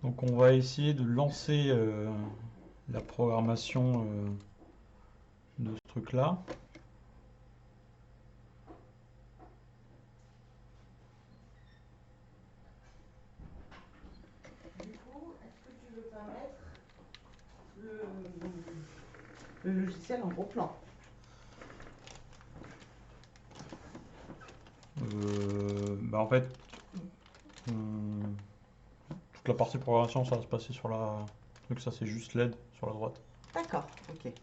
Donc on va essayer de lancer la programmation de ce truc-là. Du coup, est-ce que tu veux pas mettre le logiciel en gros plan? Bah en fait, on- toute la partie programmation, ça va se passer sur la truc, ça c'est juste LED sur la droite. D'accord, ok.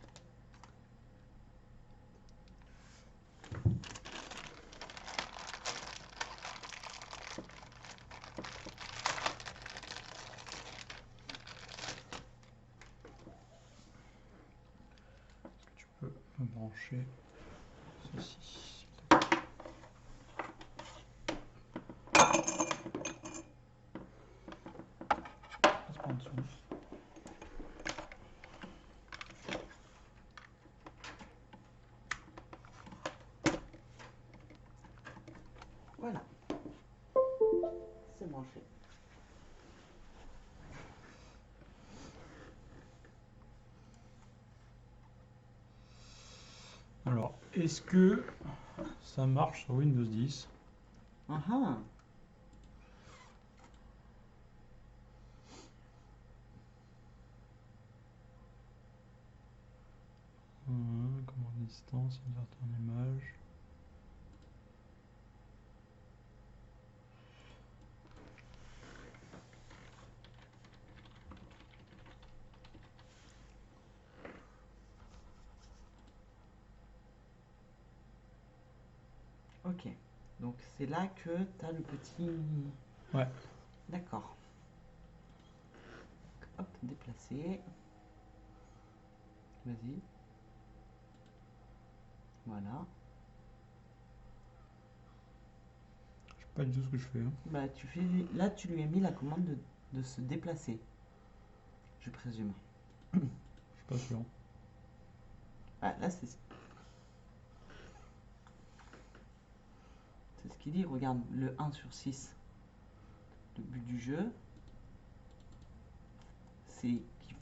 Tu peux me brancher ceci. Passe par en dessous. Voilà, c'est branché. Alors, est-ce que ça marche sur Windows 10? Ah ah. Commande distance, inverter en image. Ok, donc c'est là que tu as le petit... Ouais. D'accord. Hop, déplacer. Vas-y. Voilà. Je sais pas du tout ce que je fais. Hein. Bah, tu fais... Là, tu lui as mis la commande de se déplacer, je présume. Je suis pas sûr. Ah, là, c'est ce qu'il dit. Regarde, le 1 sur 6. Le but du jeu, c'est qu'il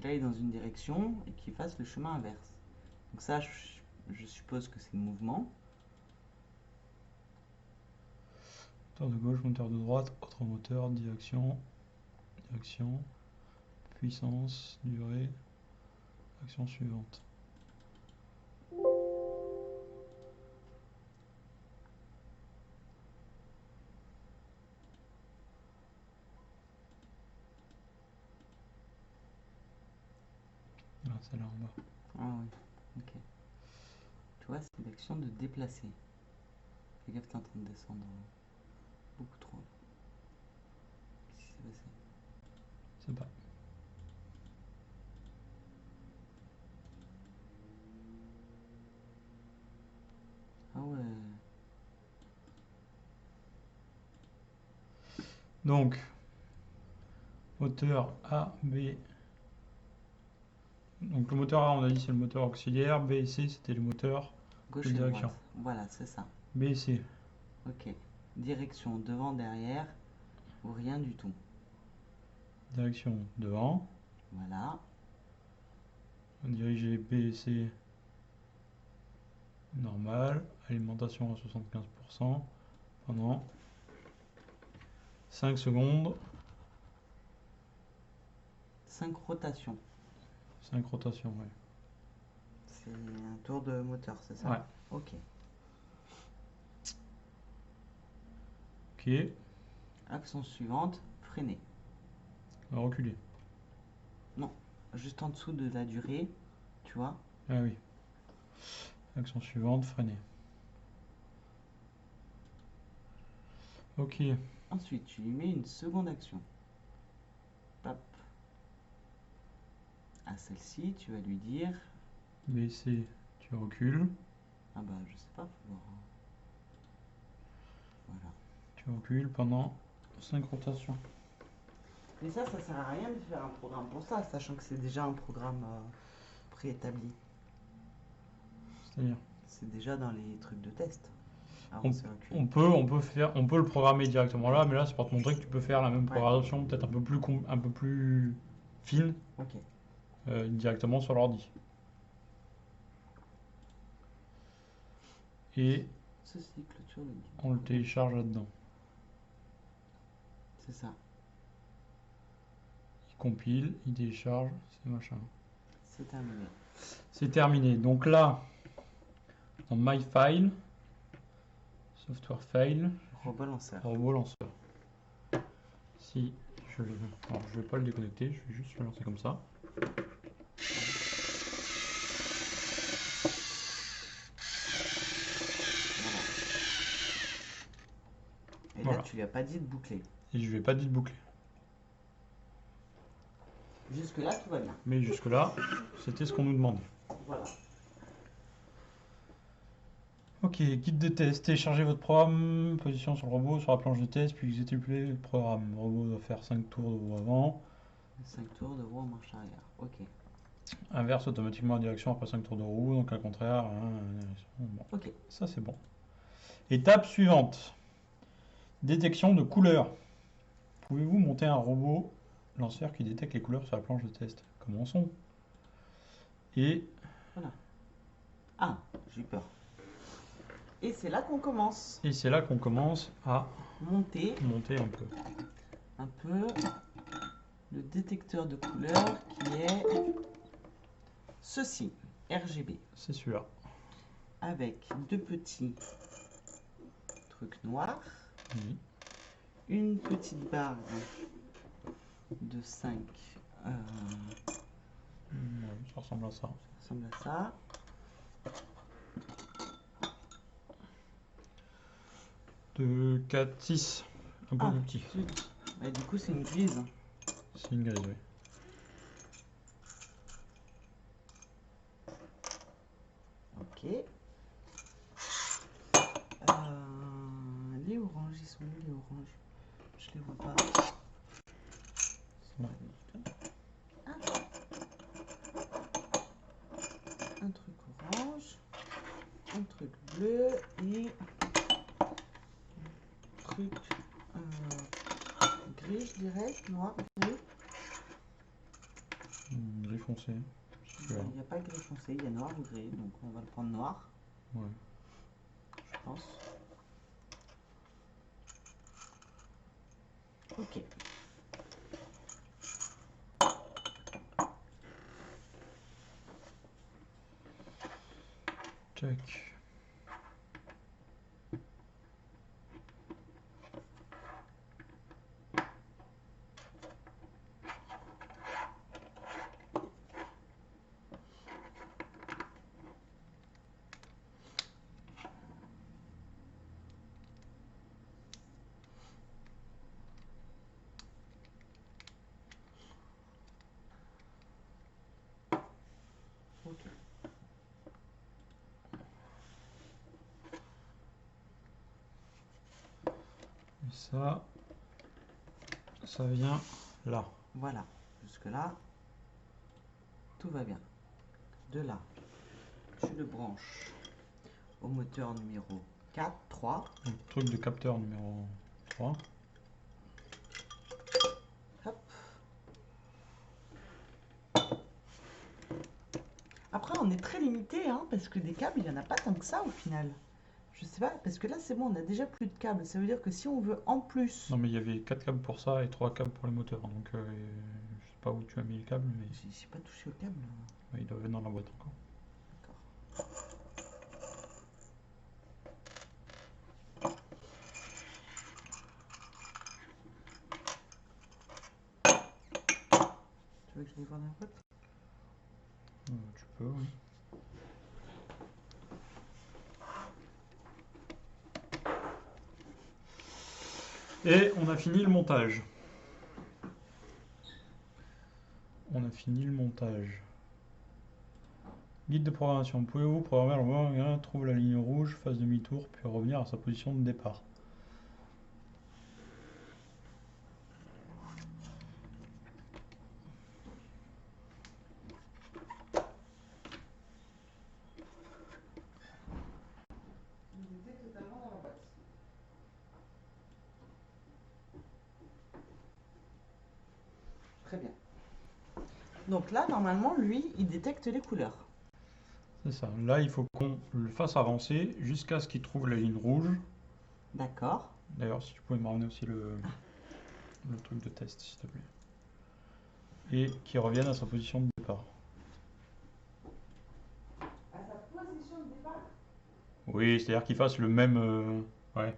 aille dans une direction et qu'il fasse le chemin inverse. Donc ça, je suppose que c'est le mouvement. Moteur de gauche, moteur de droite, autre moteur, direction, puissance, durée, action suivante. Ah, celle-là en bas. Ah oui, ok. Tu vois, c'est l'action de déplacer. Fais gaffe, t'es en train de descendre beaucoup trop. Qu'est-ce qui s'est passé? Je sais pas. Ah ouais. Donc, moteur A, B. Donc le moteur A, on a dit c'est le moteur auxiliaire. B et C, c'était le moteur de Gauche et direction. droite. Voilà, c'est ça. B et C. Ok. Direction devant, derrière ou rien du tout. Direction devant. Voilà. Diriger B et C. Normal. Alimentation à 75%. Pendant 5 secondes. 5 rotations. 5 rotations, ouais. C'est un tour de moteur, c'est ça? Ouais. Ok. Ok. Action suivante, freiner. On va reculer. Non, juste en dessous de la durée, tu vois? Ah oui. Action suivante, freiner. Ok. Ensuite, tu lui mets une seconde action. Hop. À celle-ci, tu vas lui dire... B, C, tu recules. Ah bah, je sais pas, faut voir. Voilà. Tu recules pendant 5 rotations. Mais ça sert à rien de faire un programme pour ça, sachant que c'est déjà un programme préétabli. C'est-à-dire. C'est déjà dans les trucs de test. avancer, reculer. On peut le programmer directement là, mais là c'est pour te montrer que tu peux faire la même Ouais. programmation peut-être un peu plus fine Ok. directement sur l'ordi. Et Ceci clôture le on le télécharge là-dedans. C'est ça. Il compile, il télécharge, c'est machin. C'est terminé. C'est terminé. Donc là, dans My File, Software File, Robot lanceur. robot lanceur. Si je le... Alors je vais pas le déconnecter, je vais juste le lancer comme ça. Voilà. Et Voilà. là, tu lui as pas dit de boucler. Et je lui ai pas dit de boucler. Jusque-là, tout va bien. Mais jusque là, c'était ce qu'on nous demandait. Voilà. Ok, guide de test. Téléchargez votre programme, position sur le robot, sur la planche de test, puis exécutez le programme. Le robot doit faire 5 tours de roue avant. 5 tours de roue en marche arrière. Ok. Inverse automatiquement la direction après 5 tours de roue, donc à contraire. Bon, Ok. ça c'est bon. Étape suivante. Détection de couleurs. Pouvez-vous monter un robot lanceur qui détecte les couleurs sur la planche de test? Commençons. Et Voilà. Ah, j'ai eu peur. Et c'est là qu'on commence. c'est là qu'on commence à Monter monter un peu. un peu le détecteur de couleurs qui est ceci, RGB, C'est celui-là. avec deux petits trucs noirs, Oui. une petite barre de 5, Ouais, ça ressemble à ça. ça ressemble à ça, De 4, 6. Un peu plus petit. zut. Et du coup c'est une grise. C'est une grise, oui. Ok. Les oranges, ils sont où les oranges? Je les vois pas. Là. Ah. Un truc orange, un truc bleu et un truc gris, je dirais, noir, gris. Gris foncé. Il n'y a pas gris foncé, il y a noir ou gris, donc on va le prendre noir, Ouais. je pense. Ok. Check. Ok. Et ça vient là. Voilà. Jusque là, tout va bien. De là, tu le branches au moteur numéro 4, 3. Le truc de capteur numéro 3. Hop. Après, on est très limité, hein, parce que des câbles, il n'y en a pas tant que ça au final. Je sais pas, parce que là, c'est bon, on a déjà plus de câbles. Ça veut dire que si on veut en plus... Non mais il y avait 4 câbles pour ça et 3 câbles pour les moteurs. Donc je sais pas où tu as mis les câbles, mais J'ai pas touché au câble. ils doivent être dans la boîte encore. D'accord. Tu veux que je les vois dans la boîte? Tu peux, oui. Et on a fini le montage. On a fini le montage. Guide de programmation. Pouvez-vous programmer le moment où trouve la ligne rouge, fasse demi-tour, puis revenir à sa position de départ? Il était totalement dans la boîte. Donc là, normalement, lui, il détecte les couleurs. C'est ça. Là, il faut qu'on le fasse avancer jusqu'à ce qu'il trouve la ligne rouge. D'accord. D'ailleurs, si tu pouvais me ramener aussi le truc de test, s'il te plaît. Et qu'il revienne à sa position de départ. À sa position de départ. Oui, c'est-à-dire qu'il fasse le même... ouais.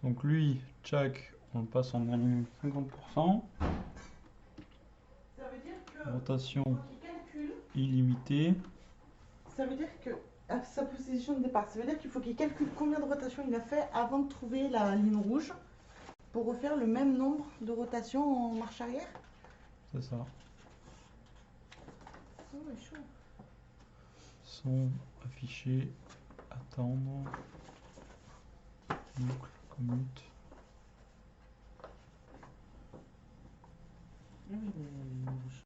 Donc lui, tchac, on le passe en alignement 50%. Ça veut dire que Rotation faut qu'il calcule. illimitée. Ça veut dire que à sa position de départ, ça veut dire qu'il faut qu'il calcule combien de rotations il a fait avant de trouver la ligne rouge pour refaire le même nombre de rotations en marche arrière. C'est ça. Oh, ouais, chaud. Son affiché, attendre. Boucle, commute. Ah oui, la ligne rouge.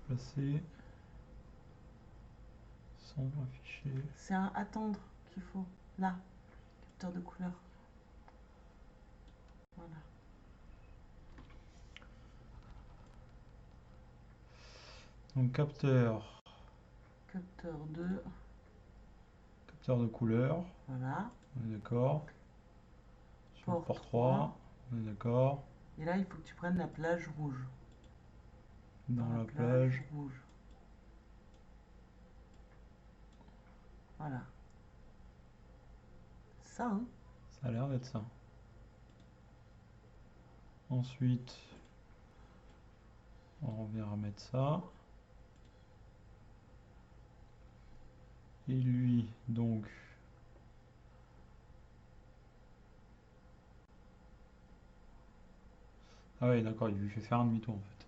Placer. Son affiché. C'est un attendre qu'il faut. Là, capteur de couleur. Voilà. Donc capteur. Capteur 2. Capteur de couleur. Voilà. On est d'accord. Sur le Port port 3. On est d'accord. Et là, il faut que tu prennes la plage rouge. Dans la plage. rouge. Voilà. Ça, hein. Ça a l'air d'être ça. Ensuite, on revient à mettre ça. Et lui, donc, ah ouais, d'accord, il lui fait faire un demi-tour en fait.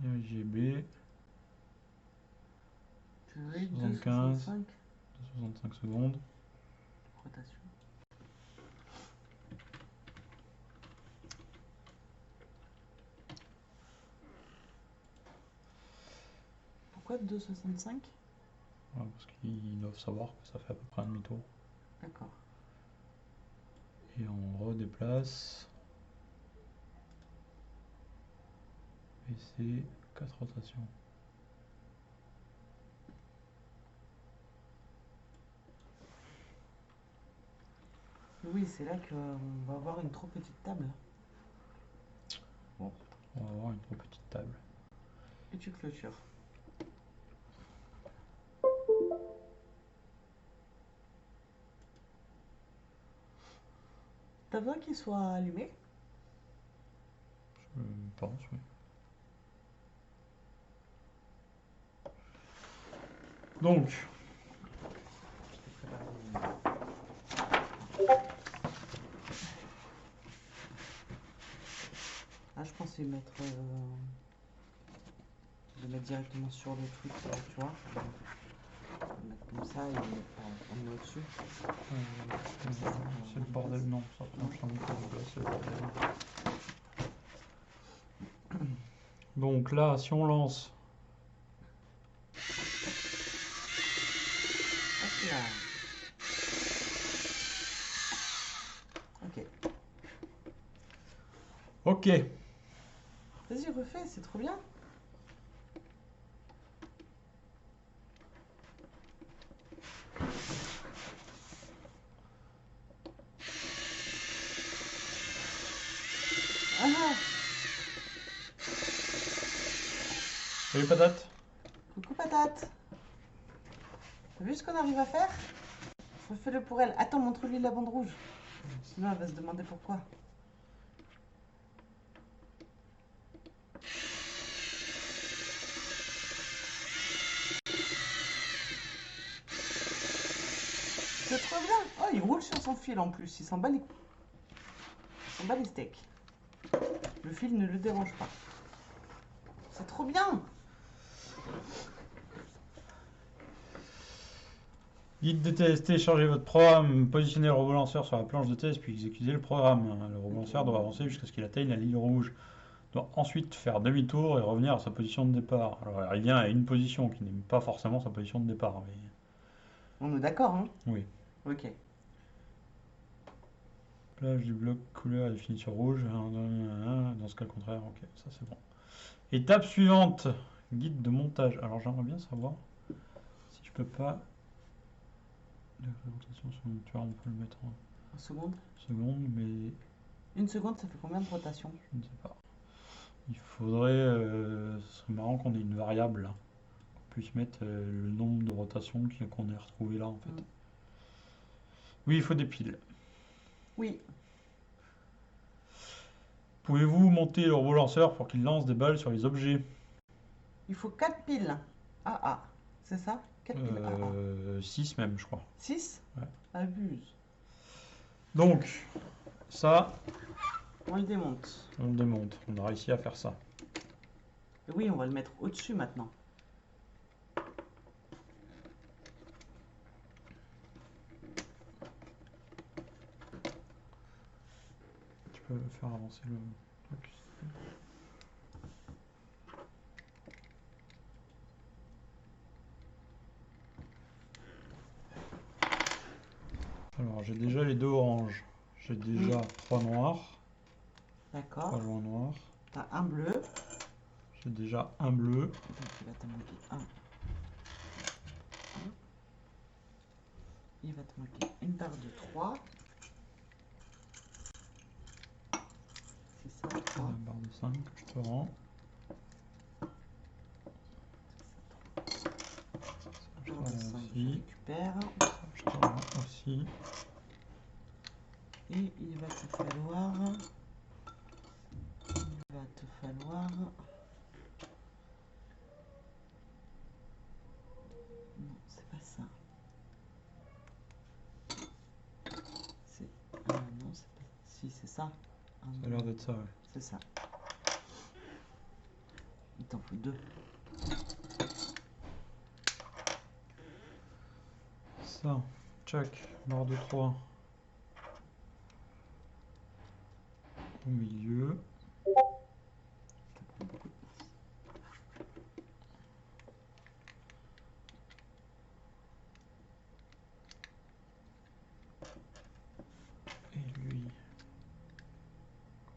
RGB, Tu veux 75, 2,65 65 secondes. rotation. Pourquoi 2,65? Voilà, parce qu'ils doivent savoir que ça fait à peu près un demi-tour. D'accord. Et on redéplace. Et c'est 4 rotations. Oui, c'est là qu'on va avoir une trop petite table. On va avoir une trop petite table. Et tu clôtures. T'as besoin qu'il soit allumé? Je pense, oui. Donc, Ah, je pensais mettre, le mettre directement sur le truc, tu vois. Le mettre comme ça et on met au-dessus. c'est le bordel. Non, ça prend un de place, c'est le bordel. Donc là, si on lance, Hop là. Ok. ok. Vas-y, refais, c'est trop bien. Ah ah. Salut patate. Coucou patate. T'as vu ce qu'on arrive à faire? Refais-le pour elle. Attends, montre-lui la bande rouge. Sinon, elle va se demander pourquoi. C'est trop bien. Oh, il roule sur son fil en plus. Il s'en bat les steaks. Le fil ne le dérange pas. C'est trop bien. Guide de test, téléchargez votre programme, positionnez le robot lanceur sur la planche de test, puis exécutez le programme. Le robot lanceur doit avancer jusqu'à ce qu'il atteigne la ligne rouge. Il doit ensuite faire demi-tour et revenir à sa position de départ. Alors il vient à une position qui n'est pas forcément sa position de départ. Mais... On est d'accord, hein? Oui. Ok. Plage du bloc couleur est définie sur rouge. Dans ce cas contraire, ok, ça c'est bon. Étape suivante, guide de montage. Alors j'aimerais bien savoir si je peux pas... La rotation sur le tueur, on peut le mettre En seconde? seconde, mais Une seconde, ça fait combien de rotations? je ne sais pas. Il faudrait... ce serait marrant qu'on ait une variable là. Qu'on puisse mettre le nombre de rotations qu'on ait retrouvé là en fait. Oui, il faut des piles. Oui. Pouvez-vous monter le robot lanceur pour qu'il lance des balles sur les objets? Il faut 4 piles. AA. C'est ça? 4 piles AA. 6 même, je crois. 6? Ouais. Abuse. Donc, ça, On le démonte. on le démonte. On a réussi à faire ça. Et oui, on va le mettre au-dessus maintenant. Tu peux faire avancer le truc. Alors, j'ai déjà les deux oranges. J'ai déjà 3 noirs. D'accord. 3 joints noirs. T'as un bleu. J'ai déjà un bleu. Donc il va te manquer un. Il va te manquer une paire de 3. C'est ça, 3. Une barre de 5 que je te rends. Je te Paire rends de 5, je aussi. récupère. Je te rends aussi. Et il va te falloir... Non, c'est pas ça. C'est... non, c'est pas... Si, c'est ça. Ça a l'air d'être ça, ouais. C'est ça. Il t'en faut 2. Ça, check, barre de 3. Au milieu. Ça prend beaucoup de place. Et lui,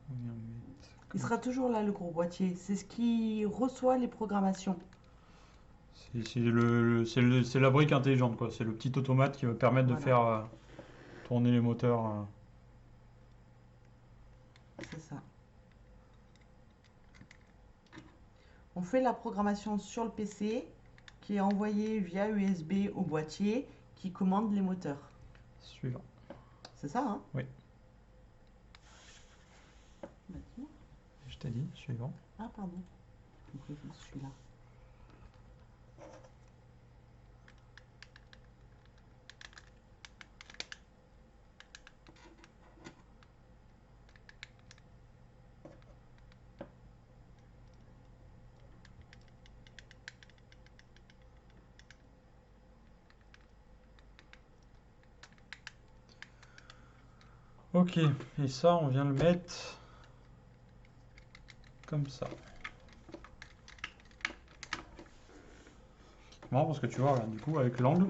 on vient mettre... Il sera toujours là, le gros boîtier. C'est ce qui reçoit les programmations. C'est la brique intelligente, quoi. C'est le petit automate qui va permettre de Voilà. faire tourner les moteurs. C'est ça. On fait la programmation sur le PC qui est envoyée via USB au boîtier qui commande les moteurs. Suivant. C'est ça, hein? Oui. Bah, dis-moi. Je t'ai dit, suivant. Ah, pardon. Donc, celui-là. Ok, et ça, on vient le mettre comme ça. Marrant parce que tu vois, là, du coup, avec l'angle,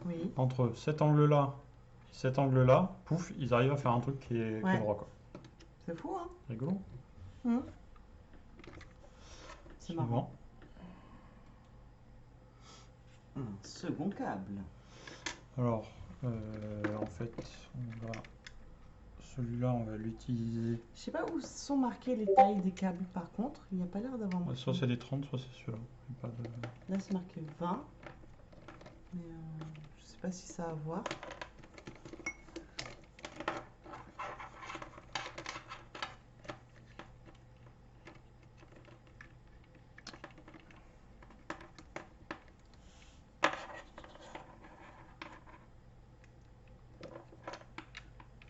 Oui. entre cet angle-là et cet angle-là, pouf, ils arrivent à faire un truc qui est Ouais. droit, quoi. C'est fou, hein? Rigolo. C'est marrant. Suivant. Un second câble. Alors, en fait, celui-là, on va l'utiliser. Je sais pas où sont marquées les tailles des câbles par contre. Il n'y a pas l'air d'avoir marqué. Soit c'est des 30, soit c'est celui-là. Il y a pas de- Là, c'est marqué 20. Mais je sais pas si ça a à voir.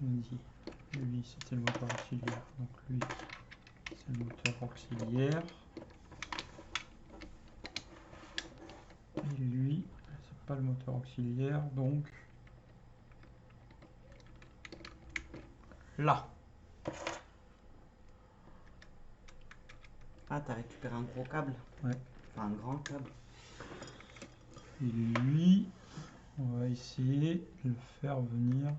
On dit, lui, c'était le moteur auxiliaire. Donc lui, c'est le moteur auxiliaire. Et lui, ça pas le moteur auxiliaire, donc là. Ah, t'as récupéré un gros câble. Ouais. Enfin, un grand câble. Et lui, on va essayer de le faire venir.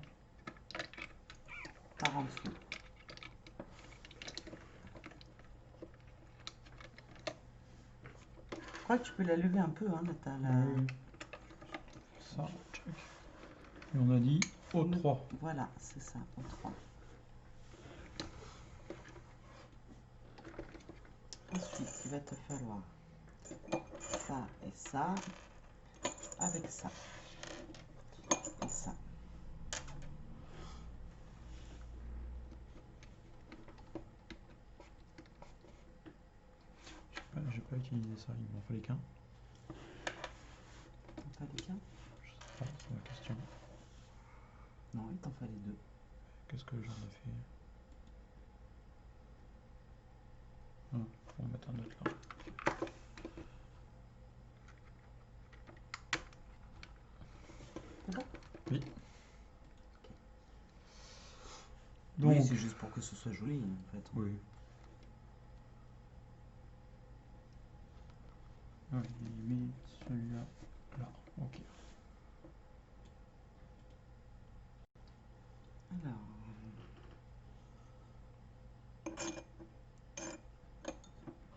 Par en dessous. Je crois que tu peux la lever un peu, hein, là, t'as la... Ça, check. Et on a dit O3. Voilà, c'est ça, O3. Ensuite, il va te falloir ça et ça, avec ça et ça. J'ai pas utilisé ça, il m'en fallait qu'un. T'en fallait qu'un? Je sais pas, c'est la question. Non, il t'en fallait deux. Qu'est-ce que j'en ai fait? Ah, faut en mettre un autre là. C'est bon? Oui. Ok. Donc, oui, c'est juste pour que ce soit joli en fait. oui. Ah, il met celui-là là. Ok. Alors.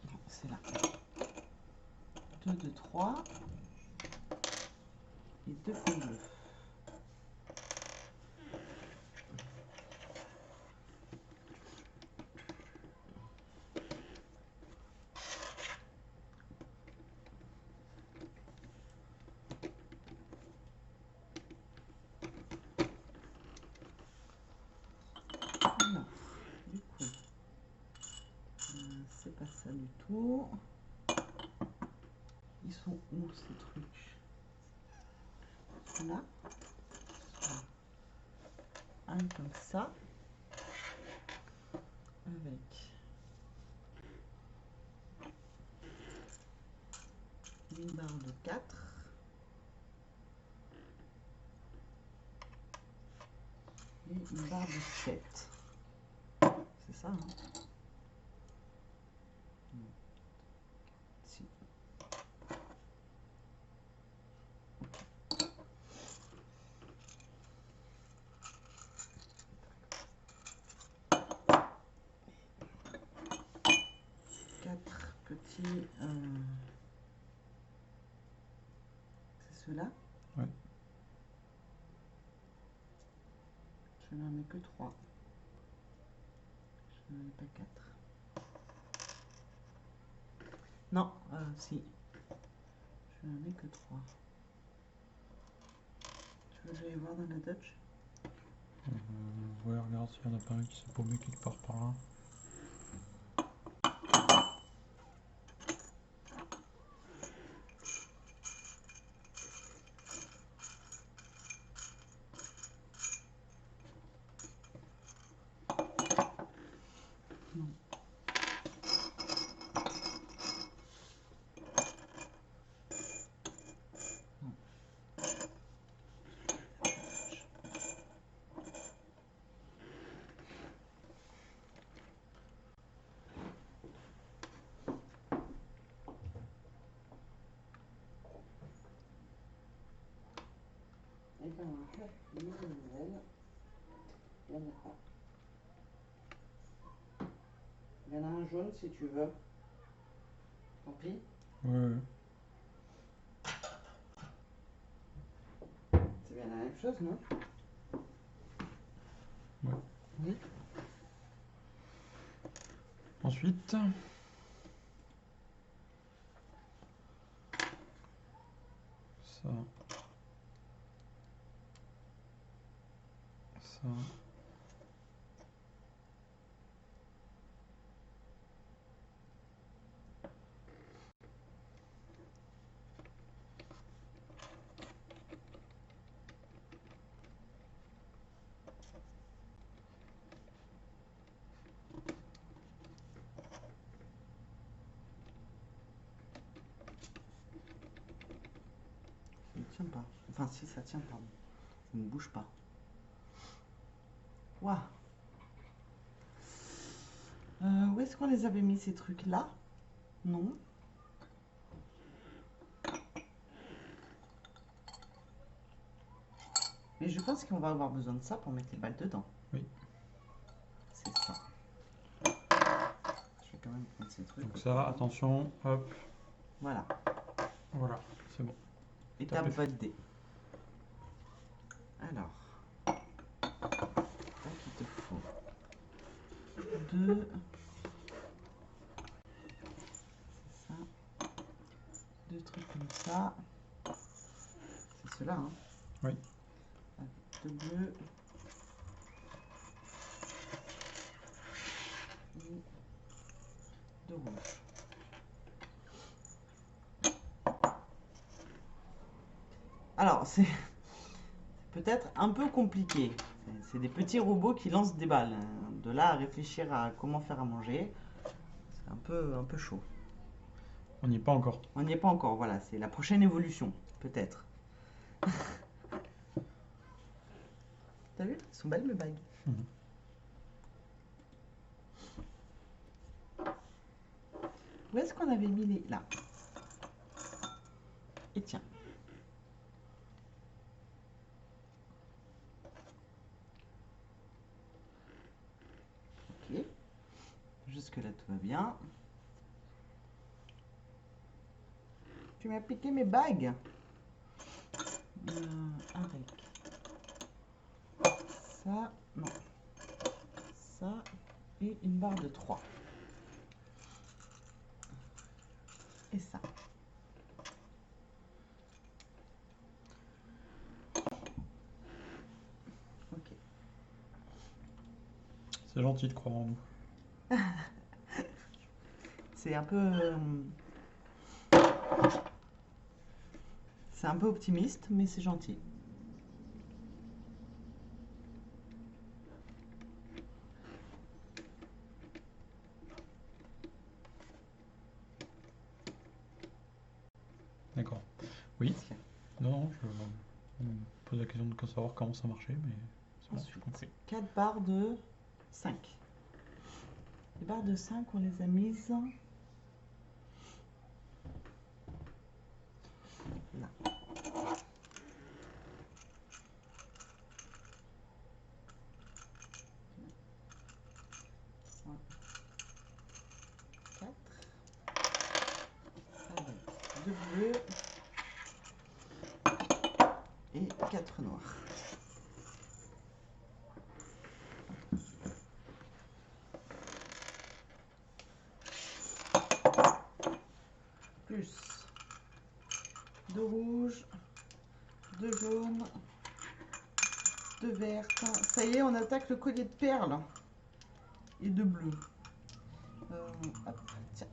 Non, c'est là. 2, 2, 3. Et 2 points bleus. Alors, du coup, c'est pas ça du tout. Ils sont où ces trucs? Là. Un comme ça. Avec une barre de 4. Et une barre de 7. C'est ça, hein? Non. Si. Quatre petits... C'est ceux-là? Ouais. Je n'en ai que 3. Je n'en ai pas 4. Non, si. Je n'en ai que 3. Tu veux que j'aille voir dans la Dodge? Ouais, regarde s'il y en a pas un qui s'est paumé quelque part par là. Non. Non. Et ben, une nouvelle. Il y en a pas. Il y en a un jaune si tu veux. Tant pis. Ouais. C'est bien la même chose, non? Ouais. Oui. Ensuite, ça, ça, Et tient pas. Enfin, si, ça tient, pardon. Ça ne bouge pas. Waouh. Où est-ce qu'on les avait mis, ces trucs-là? Non. Mais je pense qu'on va avoir besoin de ça pour mettre les balles dedans. Oui. C'est ça. Je vais quand même prendre ces trucs. Donc ça, attention, hop, Voilà. voilà, c'est bon. Étape Tapez. validée. Alors. Donc il te faut 2. C'est ça. 2 trucs comme ça. C'est ceux-là, hein? Oui. Avec 2 bleus. Et 2 rouges. Alors, c'est peut-être un peu compliqué. C'est des petits robots qui lancent des balles. De là à réfléchir à comment faire à manger, c'est un peu chaud. On n'y est pas encore. On n'y est pas encore, voilà, c'est la prochaine évolution, peut-être. T'as vu? Elles sont belles mes bagues. Mhm. Où est-ce qu'on avait mis les... Là. Et tiens. Ok. Jusque-là, tout va bien. Tu m'as piqué mes bagues. Avec ça, non. Ça et une barre de 3. Et ça. Ok. C'est gentil de croire en nous. C'est un peu... c'est un peu optimiste, mais c'est gentil. D'accord. Oui. Qu'est-ce qu'il y a? Non, je me pose la question de savoir comment ça marchait, mais c'est bon, j'ai Ensuite, compris. 4 barres de 5. Les barres de 5, on les a mises là. Un, 4. Avec 2 bleus et 4 noirs. Plus 2 rouges, 2 jaunes, 2 vertes. Ça y est, on attaque le collier de perles. Et de bleu. Hop, tiens.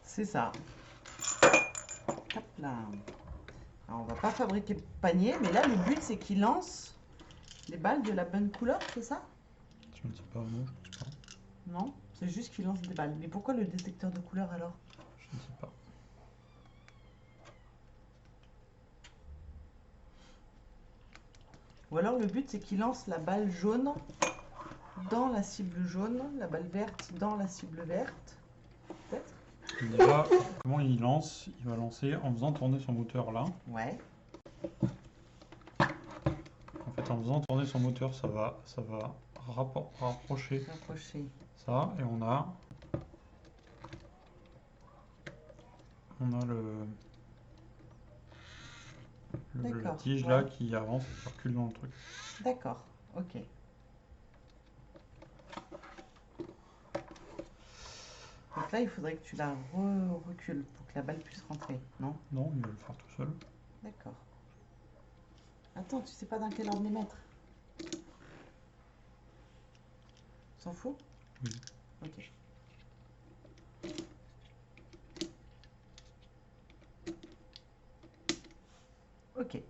C'est ça. Hop là. Alors, on va pas fabriquer de panier, mais là, le but, c'est qu'il lance les balles de la bonne couleur, c'est ça? Je ne sais pas, non, je ne sais pas. Non, c'est juste qu'il lance des balles. Mais pourquoi le détecteur de couleur alors? Je ne sais pas. Ou alors le but, c'est qu'il lance la balle jaune dans la cible jaune, la balle verte dans la cible verte. Peut-être? Déjà, comment il lance? Il va lancer en faisant tourner son moteur là. Ouais. En fait, en faisant tourner son moteur, ça va rapprocher Rapprocher. ça. Et on a la D'accord. tige Ouais. là qui avance et qui recule dans le truc. D'accord. Ok. Donc là, il faudrait que tu la recules pour que la balle puisse rentrer, non? Non, il va le faire tout seul. D'accord. Attends, tu sais pas dans quel ordre les mettre? S'en fout? Oui. Ok. Ok.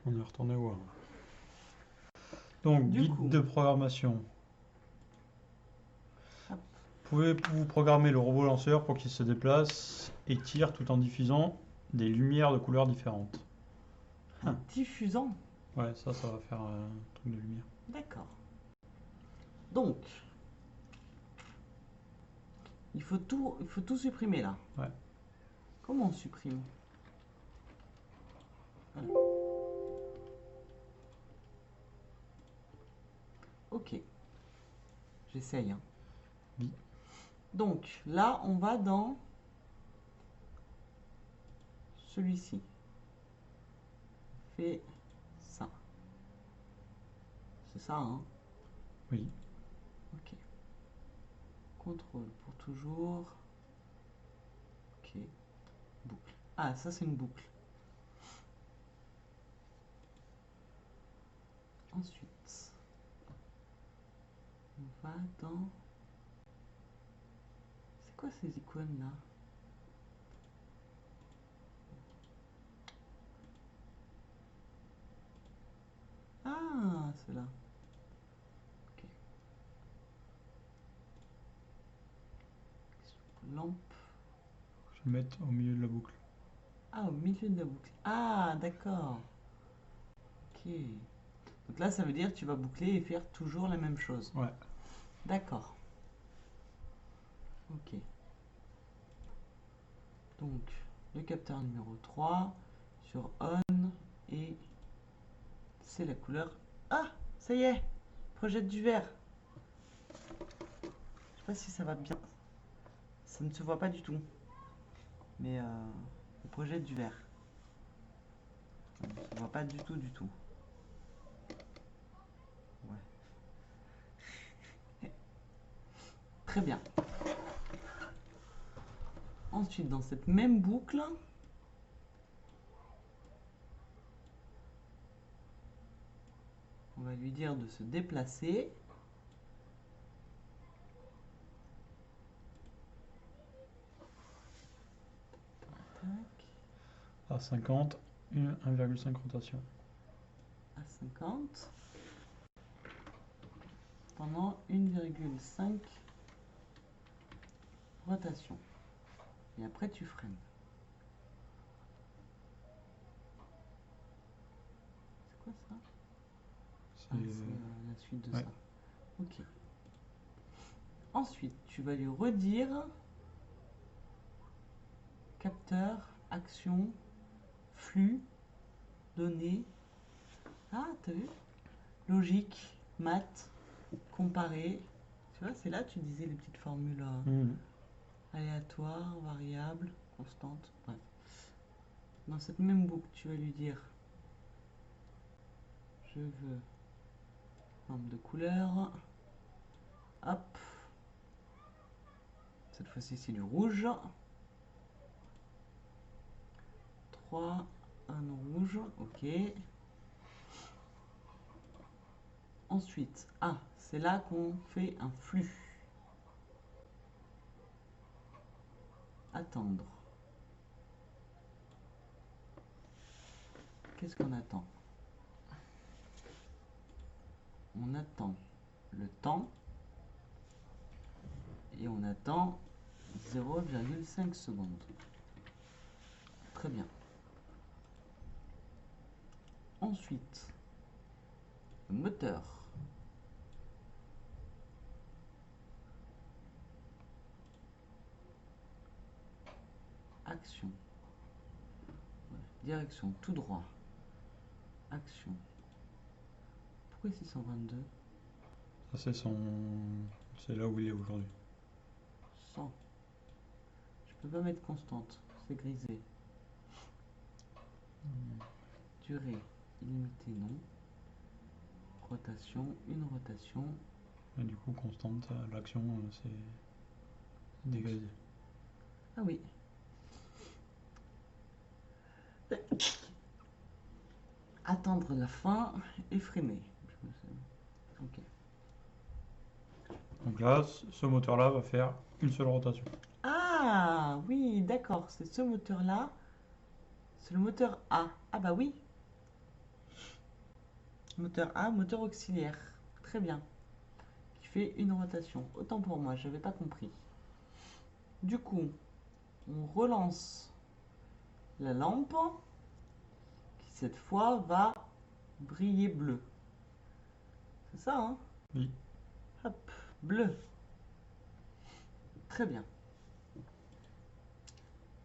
On est retourné voir. Donc, Du guide coup. de programmation. Hop. Pouvez-vous programmer le robot lanceur pour qu'il se déplace et tire tout en diffusant des lumières de couleurs différentes? Un diffusant. Ouais, ça va faire un truc de lumière. D'accord. Donc, il faut tout supprimer là. Ouais. Comment on supprime? Voilà. Ok. J'essaye. Hein. Oui. Donc, là, on va dans celui-ci. Fais ça. C'est ça, hein? Oui. Ok. Contrôle pour toujours. Ok. Boucle. Ah, ça, c'est une boucle. Ensuite, on va dans... C'est quoi ces icônes là? Ah, c'est là. Ok. Lampe. Je vais mettre au milieu de la boucle. Ah, au milieu de la boucle. Ah, d'accord. Ok. Donc là, ça veut dire que tu vas boucler et faire toujours la même chose. Ouais. D'accord. Ok. Donc, le capteur numéro 3 sur on et c'est la couleur. Ah, ça y est, projette du vert. Je sais pas si ça va bien. Ça ne se voit pas du tout. Mais le projette du vert. Ça ne se voit pas du tout, du tout. Ouais. Très bien. Ensuite, dans cette même boucle, on va lui dire de se déplacer. Tac. À 50, 1,5 rotation. À 50 pendant 1,5 rotation. Et après, tu freines. C'est quoi ça? Ah, c'est la suite de ouais. ça. Ok. Ensuite, tu vas lui redire capteur, action, flux, données. Ah, t'as vu? Logique, maths, comparer. Tu vois, c'est là tu disais les petites formules Mhm. aléatoires, variables, constantes. Bref. Dans cette même boucle, tu vas lui dire je veux lampe de couleur. Hop. Cette fois-ci, c'est du rouge. 3, un rouge. Ok. Ensuite, ah, c'est là qu'on fait un flux. Attendre. Qu'est-ce qu'on attend? On attend le temps et on attend 0,5 secondes. Très bien. Ensuite, le moteur. Action. Voilà. Direction tout droit. Action. Pourquoi 622? Ça, c'est son. C'est là où il est aujourd'hui. 100. Je peux pas mettre constante, c'est grisé. Durée illimitée, non. Rotation, une rotation. Et du coup, constante, l'action, c'est dégradé. Ah oui. Attendre la fin et freiner. Ok. Donc là, ce moteur-là va faire une seule rotation. Ah oui, d'accord, c'est ce moteur-là. C'est le moteur A. Ah bah oui. Moteur A, moteur auxiliaire. Très bien. Qui fait une rotation. Autant pour moi, je n'avais pas compris. Du coup, on relance la lampe qui cette fois va briller bleu. C'est ça, hein? Oui. Hop, bleu. Très bien.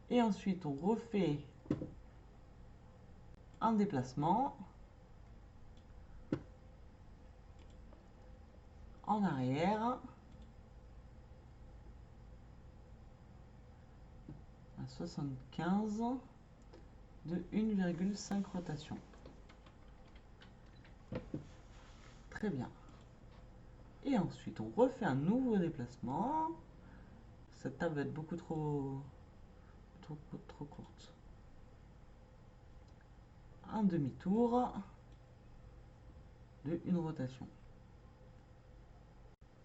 Et ensuite, on refait un déplacement en arrière à 75 de 1,5 rotation. Très bien. Et ensuite, on refait un nouveau déplacement. Cette table va être beaucoup trop courte. Un demi-tour de une rotation.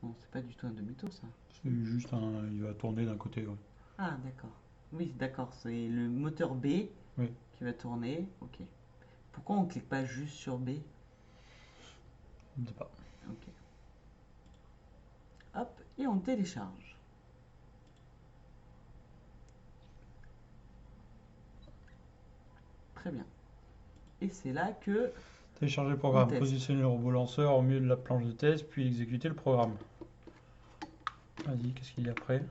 Non, c'est pas du tout un demi-tour, ça. C'est juste un. Il va tourner d'un côté. Ouais. Ah, d'accord. Oui, d'accord. C'est le moteur B Oui. qui va tourner. Ok. Pourquoi on clique pas juste sur B? Je ne sais pas. Ok. Hop, et on télécharge. Très bien. Et c'est là que... Télécharger le programme. On teste. Positionner le robot lanceur au milieu de la planche de test, puis exécuter le programme. Vas-y, qu'est-ce qu'il y a après?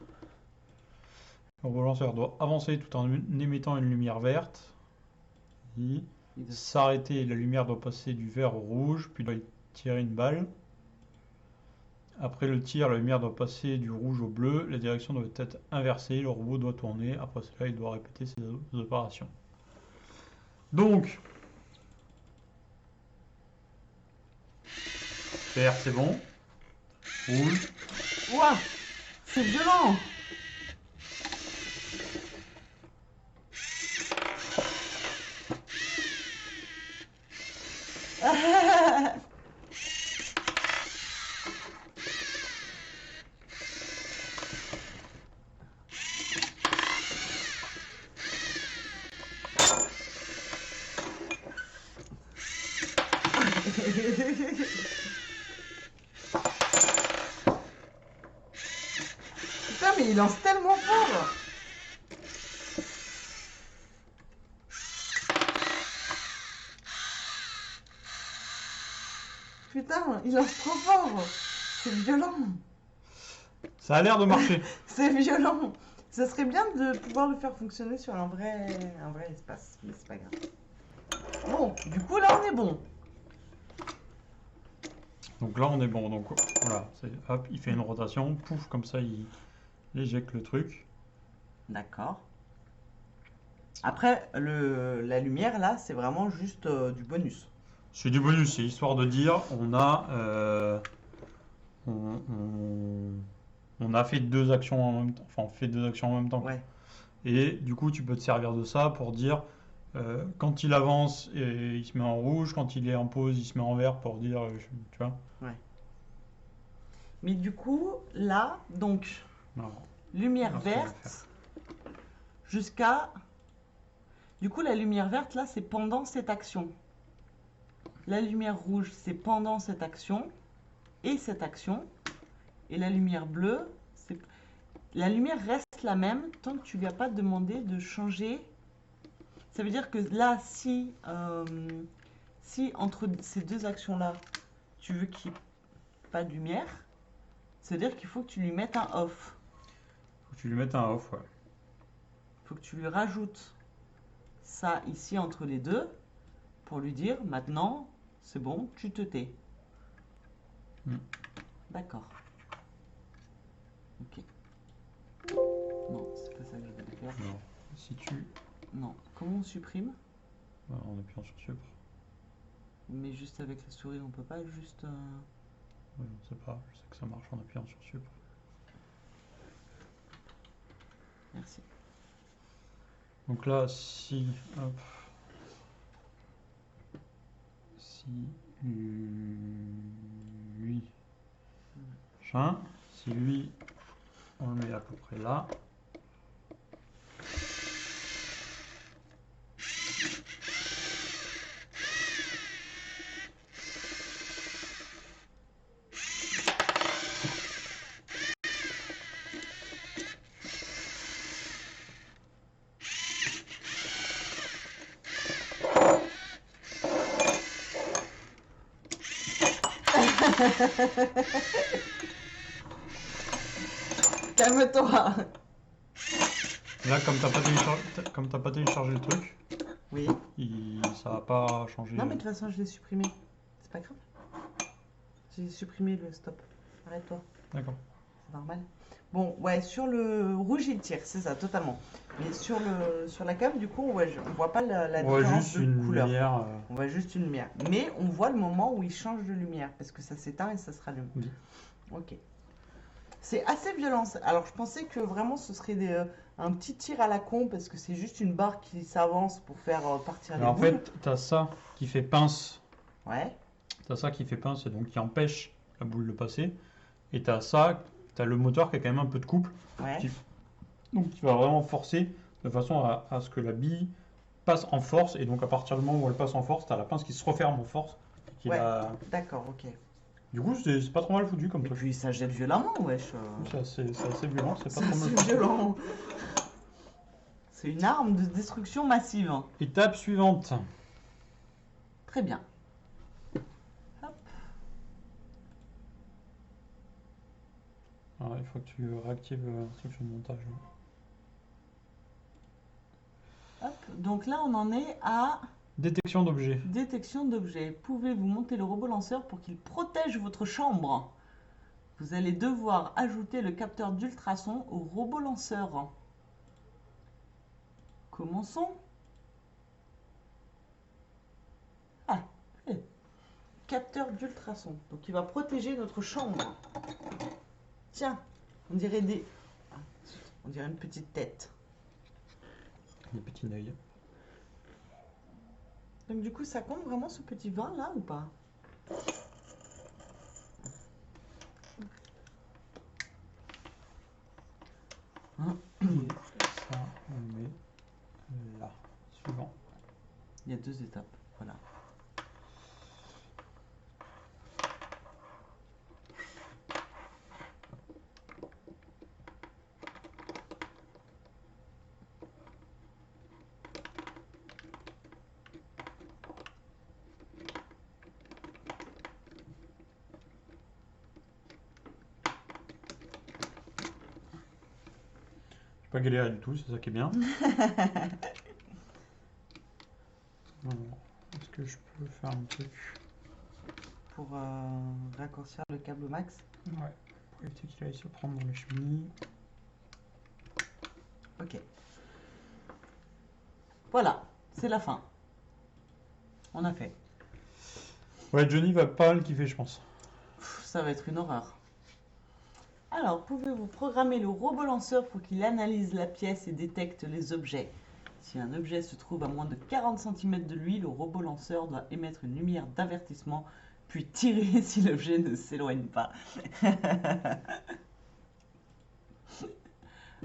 Le robot lanceur doit avancer tout en émettant une lumière verte. Il doit s'arrêter, la lumière doit passer du vert au rouge, puis il doit tirer une balle. Après le tir, la lumière doit passer du rouge au bleu, la direction doit être inversée, le robot doit tourner, après cela il doit répéter ses opérations. Donc, vert c'est bon, rouge, Ouah, c'est violent! Putain, mais il lance tellement fort! Putain, il lance trop fort! C'est violent! ça a l'air de marcher. C'est violent! Ça serait bien de pouvoir le faire fonctionner sur un vrai espace, mais c'est pas grave. Bon, du coup là on est bon. Donc là on est bon, donc voilà, hop, il fait une rotation, pouf, comme ça il éjecte le truc. D'accord. Après, la lumière là, c'est vraiment juste du bonus. C'est du bonus, c'est histoire de dire on a on a fait deux actions en même temps, enfin on fait deux actions en même temps. Ouais. Et du coup tu peux te servir de ça pour dire quand il avance et il se met en rouge, quand il est en pause il se met en vert pour dire tu vois. Ouais. Mais du coup, là, donc, Non. lumière Alors, ce qu'on va verte jusqu'à... Du coup, la lumière verte, là, c'est pendant cette action. La lumière rouge, c'est pendant cette action et cette action. Et la lumière bleue, c'est... La lumière reste la même tant que tu lui as pas demandé de changer. Ça veut dire que là, si entre ces deux actions-là, tu veux qu'il n'y ait pas de lumière, ça veut dire qu'il faut que tu lui mettes un off. Faut que tu lui mettes un off, ouais. Il faut que tu lui rajoutes ça ici entre les deux pour lui dire maintenant, c'est bon, tu te tais. D'accord. Ok. Non, c'est pas ça que je voulais faire. Non. Si tu... Non. Comment on supprime? En appuyant sur Supr. Mais juste avec la souris, on peut pas juste... Ouais, je sais pas, je sais que ça marche en appuyant sur Supr. Merci. Donc là, si... Hop, si... Lui... Machin. Si lui... On le met à peu près là. Calme-toi. Là, comme t'as pas téléchargé le truc, Oui. ça va pas changer. Non, mais de toute façon, je l'ai supprimé. C'est pas grave. J'ai supprimé le stop. Arrête-toi. D'accord. C'est normal. Bon, ouais, sur le rouge, il tire, c'est ça, totalement. Mais sur la cam, du coup, ouais, on voit pas la On voit différence juste de une couleur. lumière. On voit juste une lumière. Mais on voit le moment où il change de lumière, parce que ça s'éteint et ça se rallume. Oui. Ok. C'est assez violent. Alors, je pensais que vraiment ce serait un petit tir à la con, parce que c'est juste une barre qui s'avance pour faire partir les Alors, en boules. fait, t'as ça qui fait pince. Ouais. T'as ça qui fait pince et donc qui empêche la boule de passer. Et t'as ça, t'as le moteur qui a quand même un peu de couple. Ouais. Donc qui va vraiment forcer de façon à ce que la bille passe en force. Et donc à partir du moment où elle passe en force, t'as la pince qui se referme en force. Ouais. D'accord, ok. Du coup, c'est pas trop mal foutu comme Et truc. puis ça jette violemment, wesh. C'est assez violent, c'est pas C'est trop mal assez foutu. violent. C'est une arme de destruction massive. Étape suivante. Très bien. Hop. Alors, il faut que tu réactives l'instruction de montage. Hop. Donc là, on en est à Détection d'objets. détection d'objets. Pouvez-vous monter le robot lanceur pour qu'il protège votre chambre? Vous allez devoir ajouter le capteur d'ultrasons au robot lanceur. Commençons. Ah, capteur d'ultrasons. Donc il va protéger notre chambre. Tiens, on dirait on dirait une petite tête. Des petits œils. Donc du coup, ça compte vraiment ce petit vin là ou pas? Et ça, on met là. Suivant. Il y a 2 étapes. Voilà. J'ai pas galéré du tout, c'est ça qui est bien. Alors, est-ce que je peux faire un truc? Pour raccourcir le câble au max. Ouais, pour éviter qu'il aille se prendre dans les cheminées. Ok. Voilà, c'est la fin. On a fait. Ouais, Johnny va pas le kiffer, je pense. Ça va être une horreur. Alors, pouvez-vous programmer le robot lanceur pour qu'il analyse la pièce et détecte les objets? Si un objet se trouve à moins de 40 cm de lui, le robot lanceur doit émettre une lumière d'avertissement, puis tirer si l'objet ne s'éloigne pas.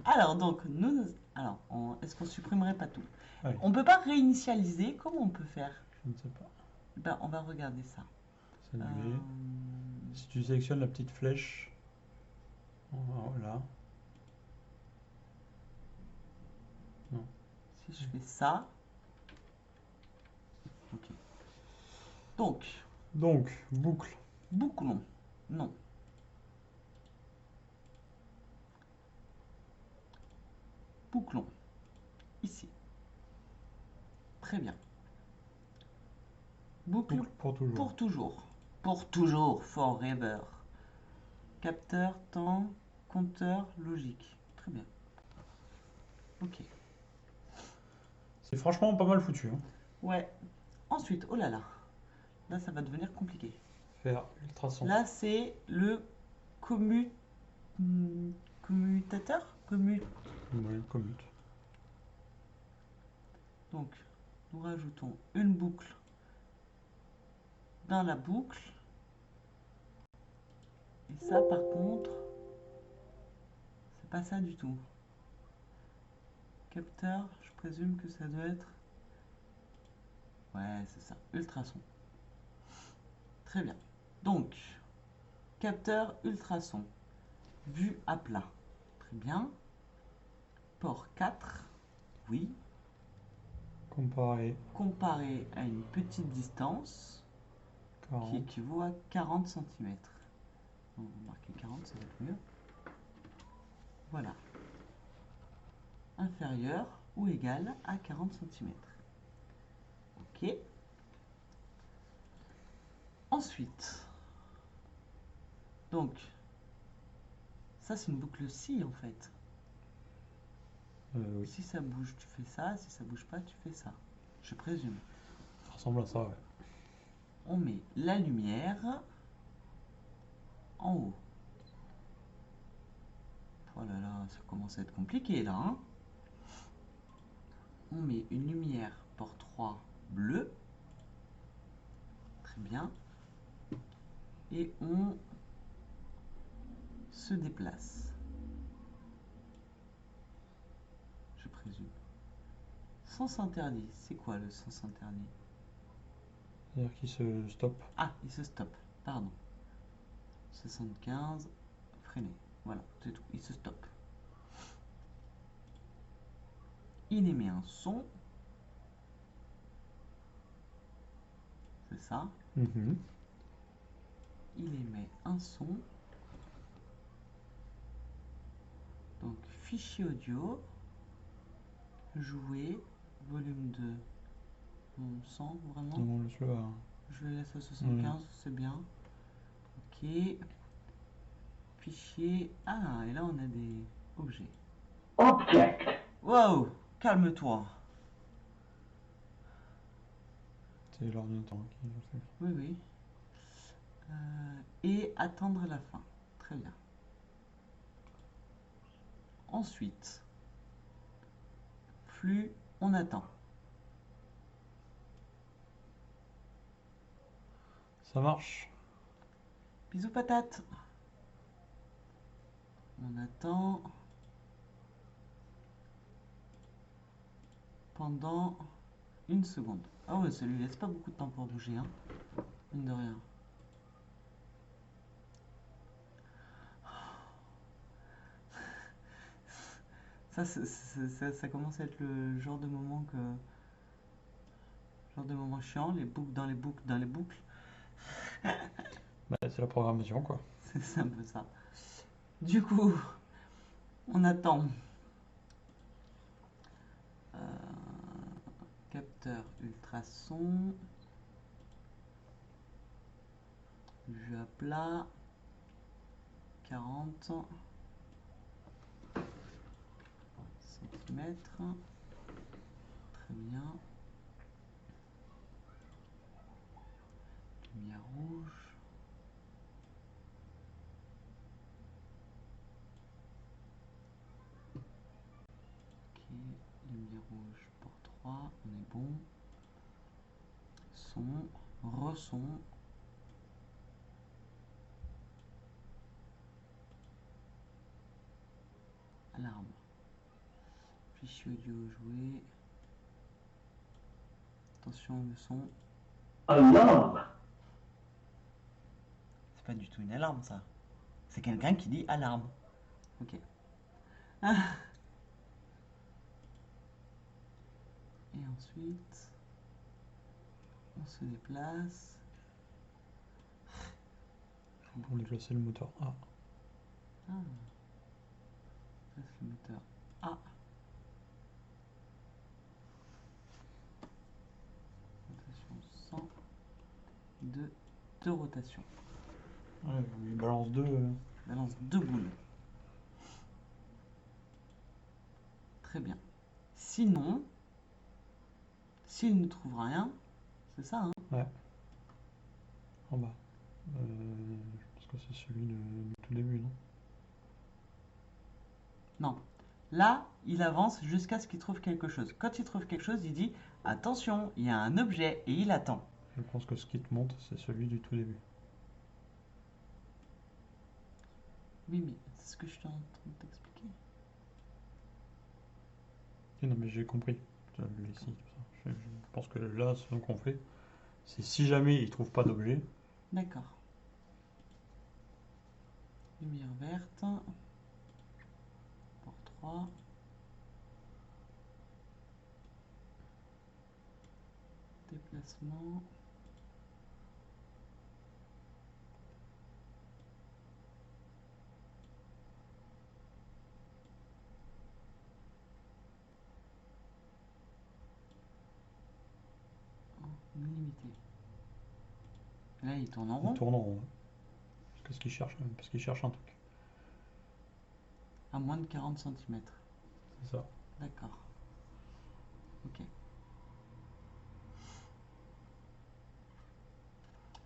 Alors, donc, est-ce qu'on supprimerait pas tout? Ouais. On peut pas réinitialiser, comment on peut faire? Je ne sais pas. Ben, on va regarder ça. Saluer. Si tu sélectionnes la petite flèche, voilà. Si je fais ça. Ok. Donc, boucle. bouclons. Non. Bouclons. Ici. Très bien. Boucle Boucle pour toujours. pour toujours. Pour toujours. Forever. Capteur, temps, compteur, logique. Très bien. Ok. C'est franchement pas mal foutu. Hein. Ouais. Ensuite, oh là là. Là, ça va devenir compliqué. Faire ultrason. Là, c'est le commutateur. Ouais, commute. Donc, nous rajoutons une boucle dans la boucle. Et ça, par contre, c'est pas ça du tout. Capteur, je présume que ça doit être... Ouais, c'est ça, ultrason. Très bien. Donc, capteur ultrason. Vue à plat. Très bien. Port 4. Oui. Comparer. Comparé à une petite distance. qui 40. équivaut à 40 cm. On va marquer 40, ça va être mieux. Voilà. Inférieur ou égal à 40 cm. Ok. Ensuite, donc, ça c'est une boucle si en fait. Oui, Si ça bouge, tu fais ça. Si ça bouge pas, tu fais ça. Je présume. ça ressemble à ça, ouais. On met la lumière en haut. Oh là là, ça commence à être compliqué là, hein. On met une lumière port 3 bleue. Très bien. Et on se déplace. Je présume. Sens interdit. C'est quoi le sens interdit? C'est-à-dire qu'il se stoppe. Ah, il se stoppe. Pardon. 75. Freiner. Voilà, c'est tout. Il se stoppe. Il émet un son. C'est ça. Mhm. Il émet un son. Donc, fichier audio. Jouer. Volume 2. On sent vraiment. Non, laisse-le à... Je le laisse à 75, c'est bien. Ok. Fichier. Ah, et là on a des objets. Object. Wow, calme-toi. C'est l'ordinateur qui le fait. Oui, oui. Et attendre la fin. Très bien. Ensuite, flux, on attend. Ça marche. Bisous patates. On attend pendant une seconde. Ah ouais, ça lui laisse pas beaucoup de temps pour bouger, hein. Mine de rien. Ça commence à être le genre de moment que... Genre de moment chiant, les boucles dans les boucles dans les boucles. Bah, c'est la programmation, quoi. C'est un peu ça. Du coup, on attend. Capteur ultrason. Jeu à plat. 40 cm. Très bien. Lumière rouge. Ok, lumière rouge pour 3, on est bon. Son, re-son. Alarme. Fichier audio joué. Attention le son. Alarm. C'est pas du tout une alarme ça. C'est quelqu'un qui dit alarme. Ok. Ah. Et ensuite, on se déplace. Pour déplacer le moteur A. Ah. Place le moteur A. Rotation 100 de rotation. Ouais, il balance deux. Balance 2 boules. Très bien. Sinon, s'il ne trouve rien, c'est ça, hein? Ouais. En bas. Je pense que c'est celui du tout début, non? Non. Là, il avance jusqu'à ce qu'il trouve quelque chose. Quand il trouve quelque chose, il dit attention, il y a un objet et il attend. Je pense que ce qui te montre, c'est celui du tout début. Oui, mais c'est ce que je suis en train de t'expliquer. Oui, non, mais j'ai compris. Ici, tout ça. Je pense que là, ce qu'on fait, c'est si jamais il trouve pas d'objet, D'accord. Lumière verte. Pour 3. Déplacement. Illimité. Là, il tourne en Il rond. tourne en rond. Parce qu'il cherche un truc. À moins de 40 cm. C'est ça. D'accord. Ok.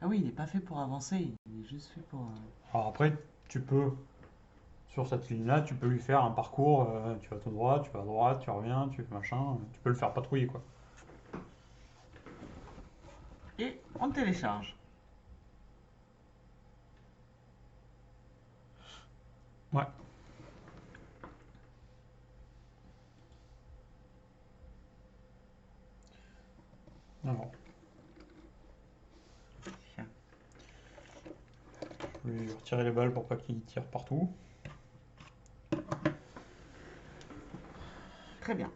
Ah oui, il n'est pas fait pour avancer. Il est juste fait pour... Alors après, tu peux, sur cette ligne-là, tu peux lui faire un parcours. Tu vas tout droit, tu vas à droite, tu reviens, tu fais machin. Tu peux le faire patrouiller, quoi. Et on télécharge. Ouais. Alors, Tiens. je vais lui retirer les balles pour pas qu'il tire partout. Très bien.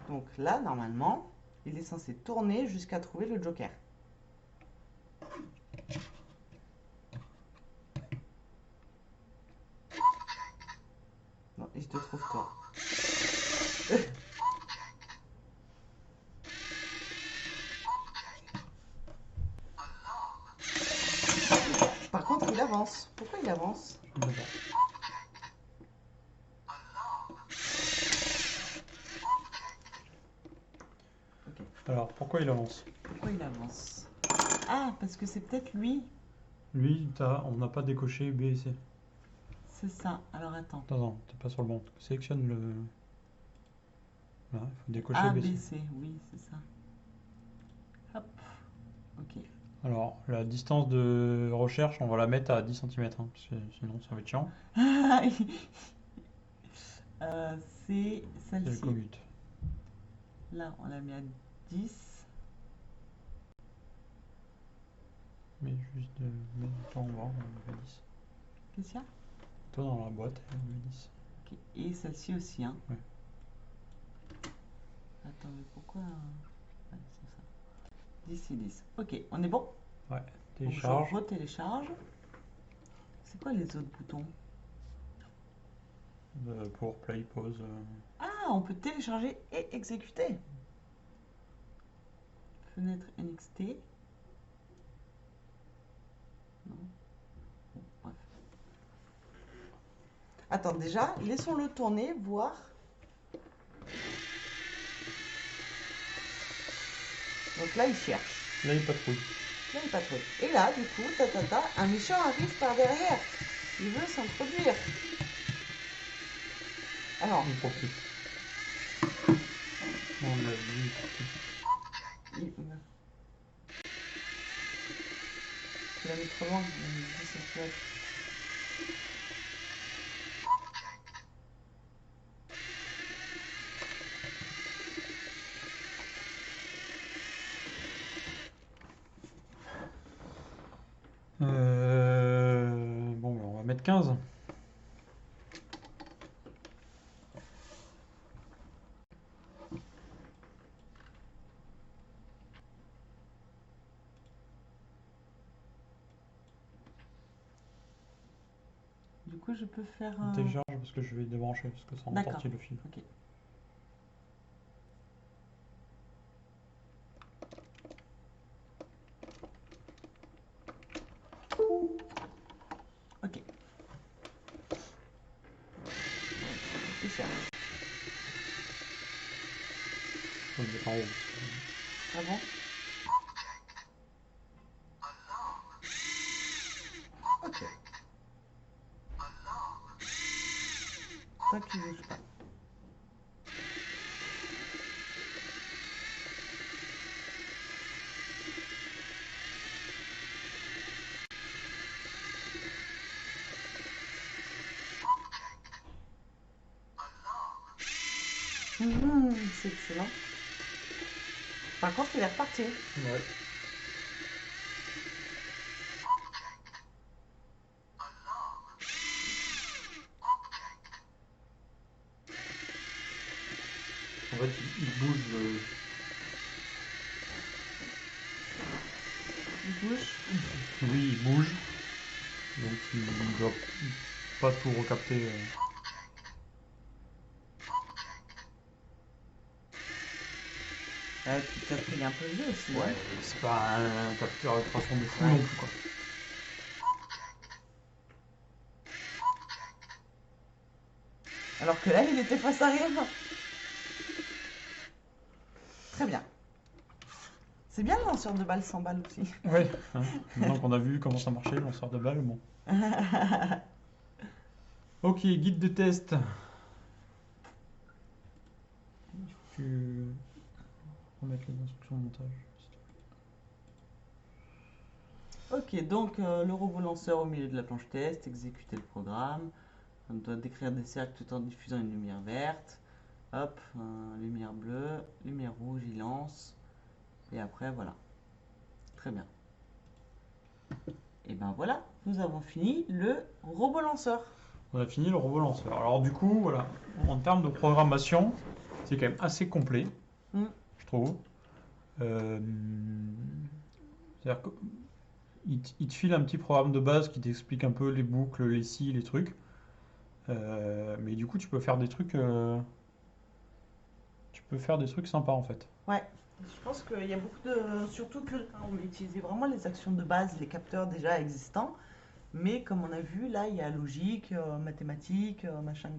Donc là, normalement, il est censé tourner jusqu'à trouver le joker. Non, et je te trouve toi. Par contre, il avance. Pourquoi il avance? Je ne sais pas. Ok. Alors, pourquoi il avance? Pourquoi il avance? Ah, parce que c'est peut-être lui. Lui, on n'a pas décoché B et C. C'est ça. Alors attends. Attends, t'es pas sur le bon. Sélectionne le. Là, il faut décocher A, B, B, C. C. Oui, c'est ça. Hop. Ok. Alors, la distance de recherche, on va la mettre à 10 cm, parce que sinon ça va être chiant. C'est C'est le celle-ci. commute. Là, on l'a mis à 10. Mais juste de mettre du temps en bas, on met 10. Qu'est-ce qu'il y a? Toi dans la boîte, on met 10. Ok. Et celle-ci aussi, hein. Ouais. Attends, mais pourquoi... Ouais, c'est ça. 10 et 10. Ok, on est bon? Ouais, Donc, télécharge. je retélécharge. C'est quoi les autres boutons? Pour play, pause. Ah, on peut télécharger et exécuter. Fenêtre NXT. Non. Bon, bref. Attends, déjà, laissons-le tourner, voir. Donc là, il cherche. Là, il patrouille. Là, il patrouille. Et là, du coup, un méchant arrive par derrière. Il veut s'introduire. Alors, Il profite. On l'a vu, il profite. Tu l'as mis trop loin. Il a mis 10 cm. Bon, ben, on va mettre 15. Du coup, je peux faire On télécharge parce que je vais débrancher parce que ça en D'accord. sortit le fil. Ok. Ok. Il cherche. Faut le mettre en haut. Ah bon? Ok. Toi, tu bouges pas. C'est excellent. Par contre, il est reparti. Ouais. En fait, il bouge le. Il bouge. Lui, il bouge. Donc, il ne doit pas tout recapter. Puis t'as pris un peu vieux aussi. hein. c'est pas un capteur d'extraction de fou Ouais. non plus, quoi. Alors que là, il était face à rien. Très bien. C'est bien le lanceur de balles 100 balles aussi. Ouais. Hein. Maintenant qu'on a vu comment ça marchait, le lanceur de balles, bon. Ok, guide de test. Tu remettre les instructions de montage. Ok, donc le robot lanceur au milieu de la planche test, exécuter le programme. On doit décrire des cercles tout en diffusant une lumière verte. Hop, lumière bleue, lumière rouge, il lance. Et après, voilà. Très bien. Et ben voilà, nous avons fini le robot lanceur. On a fini le robot lanceur. Alors du coup, voilà, en termes de programmation, c'est quand même assez complet, Mm. je trouve. Euh, C'est-à-dire qu'il te file un petit programme de base qui t'explique un peu les boucles, les si, les trucs. Mais du coup, tu peux faire des trucs, sympas en fait. Ouais, je pense qu'il y a beaucoup de. Surtout que on va utiliser vraiment les actions de base, les capteurs déjà existants. Mais comme on a vu, là, il y a logique, mathématiques, machin.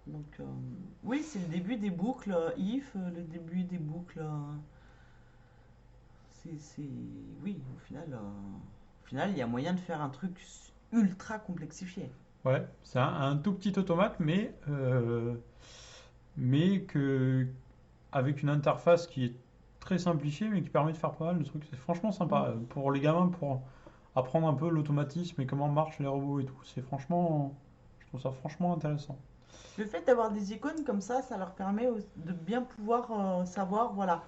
Donc, oui, c'est le début des boucles if, le début des boucles. Oui, au final, il y a moyen de faire un truc ultra complexifié. Ouais, c'est un tout petit automate, mais avec une interface qui est très simplifiée, mais qui permet de faire pas mal de trucs. C'est franchement sympa. Pour les gamins, pour apprendre un peu l'automatisme et comment marchent les robots et tout. Je trouve ça franchement intéressant. Le fait d'avoir des icônes comme ça leur permet de bien pouvoir savoir, voilà,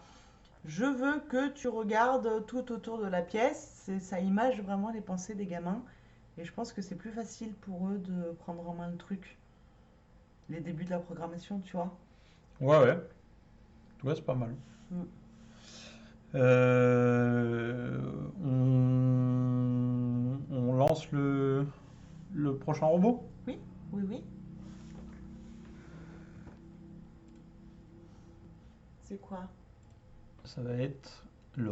je veux que tu regardes tout autour de la pièce. Ça image vraiment les pensées des gamins. Et je pense que c'est plus facile pour eux de prendre en main le truc. Les débuts de la programmation, tu vois. Ouais, ouais. Ouais, c'est pas mal. Mm. Euh, on lance le prochain robot. Oui, oui, oui. C'est quoi? Ça va être